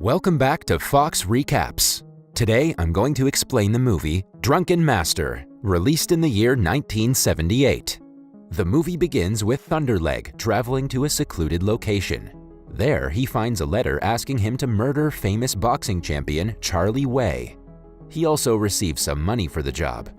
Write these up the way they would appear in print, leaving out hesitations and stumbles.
Welcome back to Fox Recaps. Today I'm going to explain the movie Drunken Master, released in the year 1978. The movie begins with Thunderleg traveling to a secluded location. There he finds a letter asking him to murder famous boxing champion Charlie Way. He also receives some money for the job.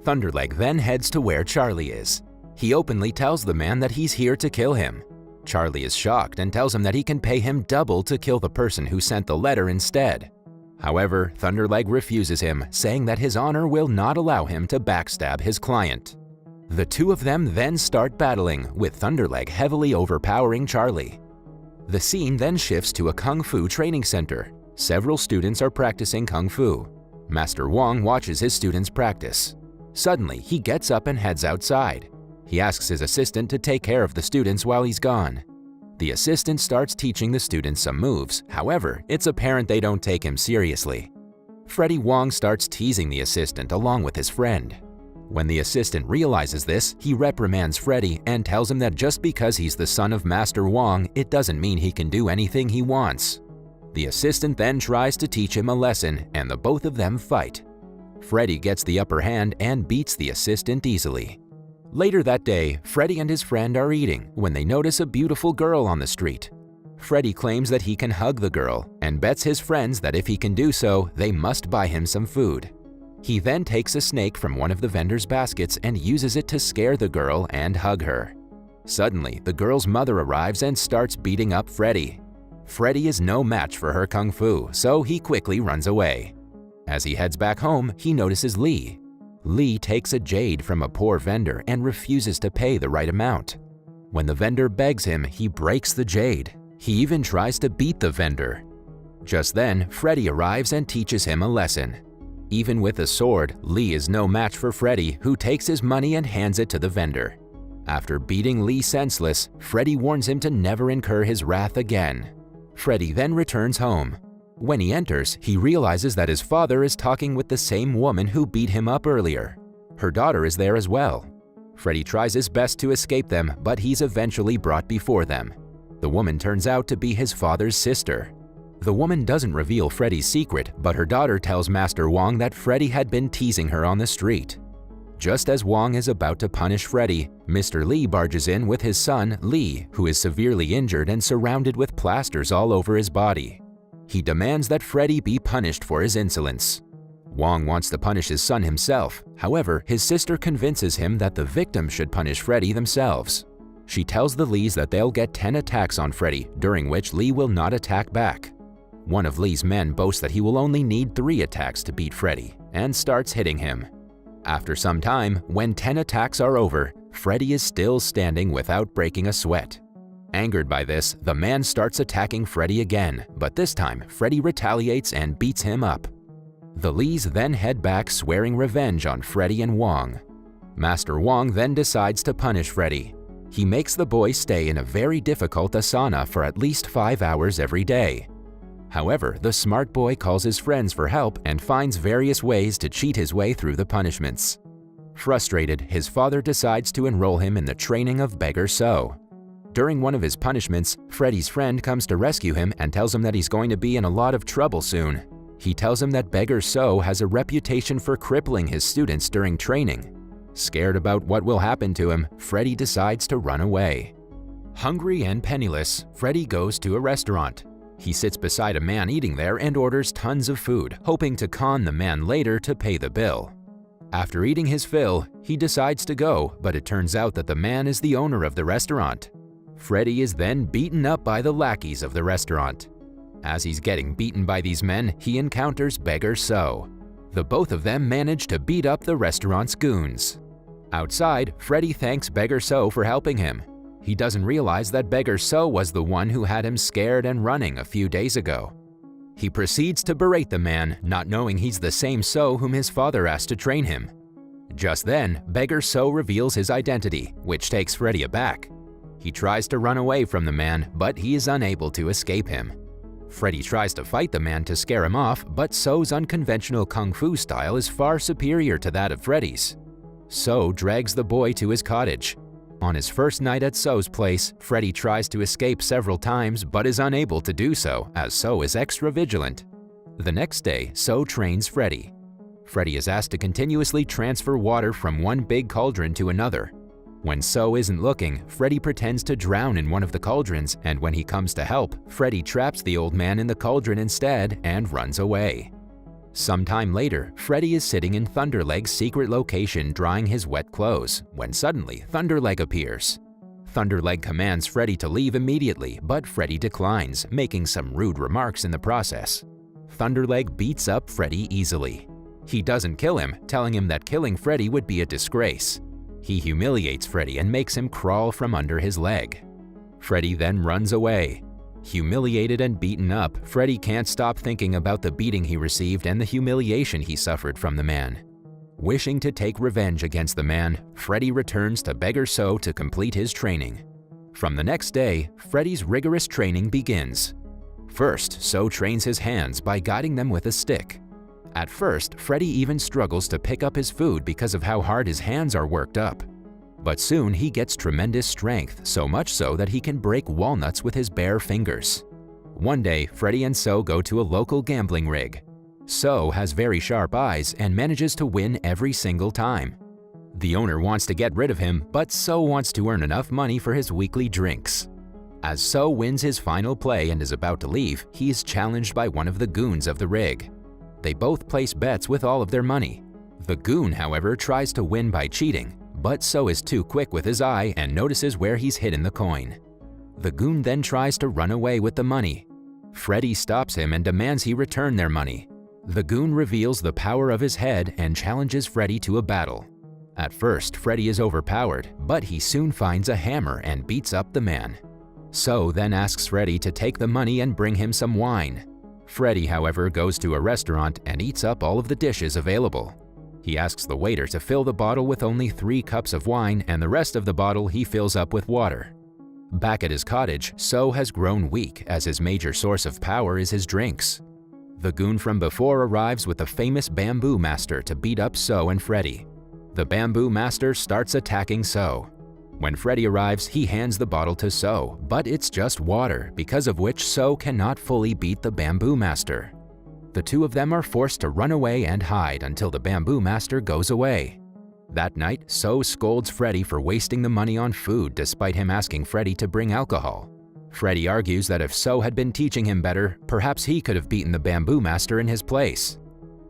Thunderleg then heads to where Charlie is. He openly tells the man that he's here to kill him. Charlie is shocked and tells him that he can pay him double to kill the person who sent the letter instead. However, Thunderleg refuses him, saying that his honor will not allow him to backstab his client. The two of them then start battling, with Thunderleg heavily overpowering Charlie. The scene then shifts to a Kung Fu training center. Several students are practicing Kung Fu. Master Wong watches his students practice. Suddenly, he gets up and heads outside. He asks his assistant to take care of the students while he's gone. The assistant starts teaching the students some moves, however, it's apparent they don't take him seriously. Freddie Wong starts teasing the assistant along with his friend. When the assistant realizes this, he reprimands Freddie and tells him that just because he's the son of Master Wong, it doesn't mean he can do anything he wants. The assistant then tries to teach him a lesson, and the both of them fight. Freddie gets the upper hand and beats the assistant easily. Later that day, Freddie and his friend are eating when they notice a beautiful girl on the street. Freddie claims that he can hug the girl and bets his friends that if he can do so, they must buy him some food. He then takes a snake from one of the vendor's baskets and uses it to scare the girl and hug her. Suddenly, the girl's mother arrives and starts beating up Freddie. Freddie is no match for her kung fu, so he quickly runs away. As he heads back home, he notices Lee. Lee takes a jade from a poor vendor and refuses to pay the right amount. When the vendor begs him, he breaks the jade. He even tries to beat the vendor. Just then, Freddie arrives and teaches him a lesson. Even with a sword, Lee is no match for Freddie, who takes his money and hands it to the vendor. After beating Lee senseless, Freddie warns him to never incur his wrath again. Freddie then returns home. When he enters, he realizes that his father is talking with the same woman who beat him up earlier. Her daughter is there as well. Freddie tries his best to escape them, but he's eventually brought before them. The woman turns out to be his father's sister. The woman doesn't reveal Freddie's secret, but her daughter tells Master Wong that Freddie had been teasing her on the street. Just as Wong is about to punish Freddie, Mr. Lee barges in with his son, Lee, who is severely injured and surrounded with plasters all over his body. He demands that Freddie be punished for his insolence. Wong wants to punish his son himself. However, his sister convinces him that the victim should punish Freddie themselves. She tells the Lees that they'll get 10 attacks on Freddie, during which Lee will not attack back. One of Lee's men boasts that he will only need 3 attacks to beat Freddie, and starts hitting him. After some time, when 10 attacks are over, Freddie is still standing without breaking a sweat. Angered by this, the man starts attacking Freddie again, but this time, Freddie retaliates and beats him up. The Lees then head back swearing revenge on Freddie and Wong. Master Wong then decides to punish Freddie. He makes the boy stay in a very difficult asana for at least 5 hours every day. However, the smart boy calls his friends for help and finds various ways to cheat his way through the punishments. Frustrated, his father decides to enroll him in the training of Beggar So. During one of his punishments, Freddie's friend comes to rescue him and tells him that he's going to be in a lot of trouble soon. He tells him that Beggar So has a reputation for crippling his students during training. Scared about what will happen to him, Freddie decides to run away. Hungry and penniless, Freddie goes to a restaurant. He sits beside a man eating there and orders tons of food, hoping to con the man later to pay the bill. After eating his fill, he decides to go, but it turns out that the man is the owner of the restaurant. Freddie is then beaten up by the lackeys of the restaurant. As he's getting beaten by these men, he encounters Beggar So. The both of them manage to beat up the restaurant's goons. Outside, Freddie thanks Beggar So for helping him. He doesn't realize that Beggar So was the one who had him scared and running a few days ago. He proceeds to berate the man, not knowing he's the same So whom his father asked to train him. Just then, Beggar So reveals his identity, which takes Freddie aback. He tries to run away from the man, but he is unable to escape him. Freddie tries to fight the man to scare him off, but So's unconventional kung fu style is far superior to that of Freddie's. So drags the boy to his cottage. On his first night at So's place, Freddy tries to escape several times but is unable to do so as So is extra vigilant. The next day, So trains Freddy. Freddy is asked to continuously transfer water from one big cauldron to another. When So isn't looking, Freddy pretends to drown in one of the cauldrons, and when he comes to help, Freddy traps the old man in the cauldron instead and runs away. Sometime later, Freddy is sitting in Thunderleg's secret location drying his wet clothes, when suddenly Thunderleg appears. Thunderleg commands Freddy to leave immediately, but Freddy declines, making some rude remarks in the process. Thunderleg beats up Freddy easily. He doesn't kill him, telling him that killing Freddy would be a disgrace. He humiliates Freddy and makes him crawl from under his leg. Freddy then runs away. Humiliated and beaten up, Freddy can't stop thinking about the beating he received and the humiliation he suffered from the man. Wishing to take revenge against the man, Freddy returns to Beggar So to complete his training. From the next day, Freddy's rigorous training begins. First, So trains his hands by guiding them with a stick. At first, Freddy even struggles to pick up his food because of how hard his hands are worked up. But soon he gets tremendous strength, so much so that he can break walnuts with his bare fingers. One day, Freddy and So go to a local gambling rig. So has very sharp eyes and manages to win every single time. The owner wants to get rid of him, but So wants to earn enough money for his weekly drinks. As So wins his final play and is about to leave, he is challenged by one of the goons of the rig. They both place bets with all of their money. The goon, however, tries to win by cheating, but So is too quick with his eye and notices where he's hidden the coin. The goon then tries to run away with the money. Freddy stops him and demands he return their money. The goon reveals the power of his head and challenges Freddy to a battle. At first, Freddy is overpowered, but he soon finds a hammer and beats up the man. So then asks Freddy to take the money and bring him some wine. Freddy, however, goes to a restaurant and eats up all of the dishes available. He asks the waiter to fill the bottle with only 3 cups of wine, and the rest of the bottle he fills up with water. Back at his cottage, So has grown weak as his major source of power is his drinks. The goon from before arrives with the famous Bamboo Master to beat up So and Freddy. The Bamboo Master starts attacking So. When Freddy arrives, he hands the bottle to So, but it's just water, because of which So cannot fully beat the Bamboo Master. The two of them are forced to run away and hide until the Bamboo Master goes away. That night, So scolds Freddy for wasting the money on food despite him asking Freddy to bring alcohol. Freddy argues that if So had been teaching him better, perhaps he could have beaten the Bamboo Master in his place.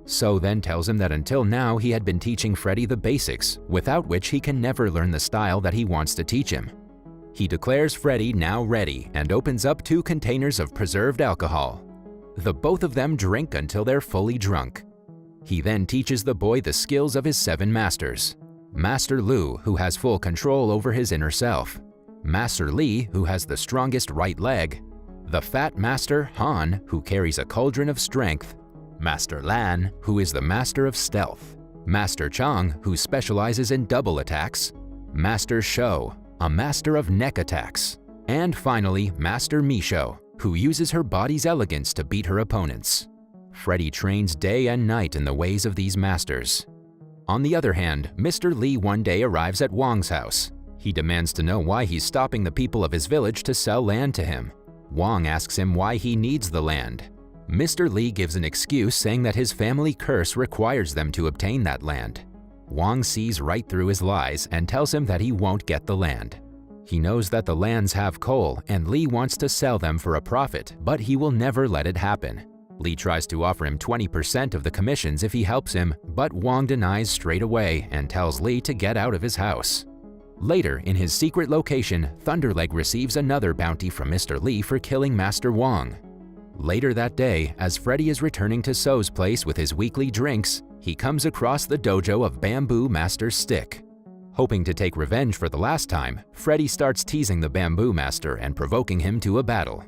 So then tells him that until now he had been teaching Freddy the basics, without which he can never learn the style that he wants to teach him. He declares Freddy now ready and opens up 2 containers of preserved alcohol. The both of them drink until they're fully drunk. He then teaches the boy the skills of his 7 masters. Master Lu, who has full control over his inner self. Master Li, who has the strongest right leg. The Fat Master Han, who carries a cauldron of strength. Master Lan, who is the master of stealth. Master Chang, who specializes in double attacks. Master Shou, a master of neck attacks. And finally, Master Misho, who uses her body's elegance to beat her opponents. Freddy trains day and night in the ways of these masters. On the other hand, Mr. Li one day arrives at Wang's house. He demands to know why he's stopping the people of his village to sell land to him. Wang asks him why he needs the land. Mr. Li gives an excuse saying that his family curse requires them to obtain that land. Wang sees right through his lies and tells him that he won't get the land. He knows that the lands have coal and Li wants to sell them for a profit, but he will never let it happen. Li tries to offer him 20% of the commissions if he helps him, but Wang denies straight away and tells Li to get out of his house. Later, in his secret location, Thunderleg receives another bounty from Mr. Li for killing Master Wang. Later that day, as Freddy is returning to So's place with his weekly drinks, he comes across the dojo of Bamboo Master Stick. Hoping to take revenge for the last time, Freddy starts teasing the Bamboo Master and provoking him to a battle.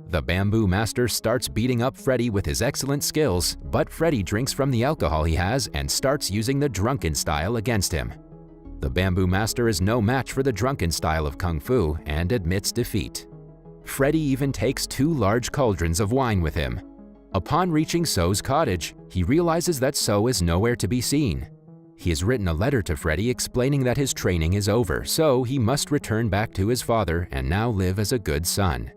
The Bamboo Master starts beating up Freddy with his excellent skills, but Freddy drinks from the alcohol he has and starts using the drunken style against him. The Bamboo Master is no match for the drunken style of Kung Fu and admits defeat. Freddy even takes 2 large cauldrons of wine with him. Upon reaching So's cottage, he realizes that So is nowhere to be seen. He has written a letter to Freddy explaining that his training is over, so he must return back to his father and now live as a good son.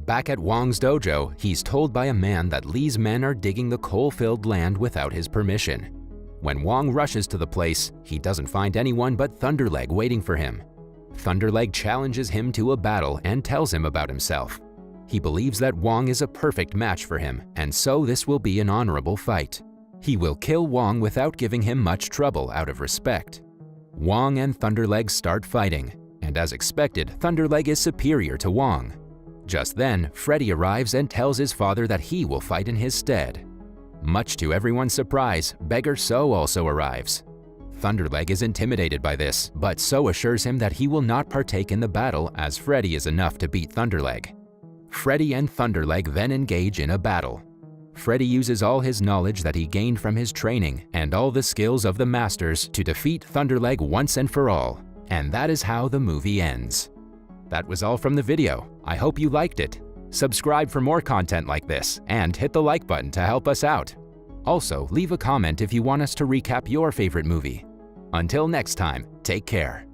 Back at Wong's dojo, he's told by a man that Lee's men are digging the coal-filled land without his permission. When Wong rushes to the place, he doesn't find anyone but Thunderleg waiting for him. Thunderleg challenges him to a battle and tells him about himself. He believes that Wong is a perfect match for him, and so this will be an honorable fight. He will kill Wong without giving him much trouble out of respect. Wong and Thunderleg start fighting, and as expected, Thunderleg is superior to Wong. Just then, Freddy arrives and tells his father that he will fight in his stead. Much to everyone's surprise, Beggar So also arrives. Thunderleg is intimidated by this, but So assures him that he will not partake in the battle as Freddy is enough to beat Thunderleg. Freddy and Thunderleg then engage in a battle. Freddy uses all his knowledge that he gained from his training and all the skills of the masters to defeat Thunderleg once and for all, and that is how the movie ends. That was all from the video. I hope you liked it. Subscribe for more content like this and hit the like button to help us out. Also, leave a comment if you want us to recap your favorite movie. Until next time, take care.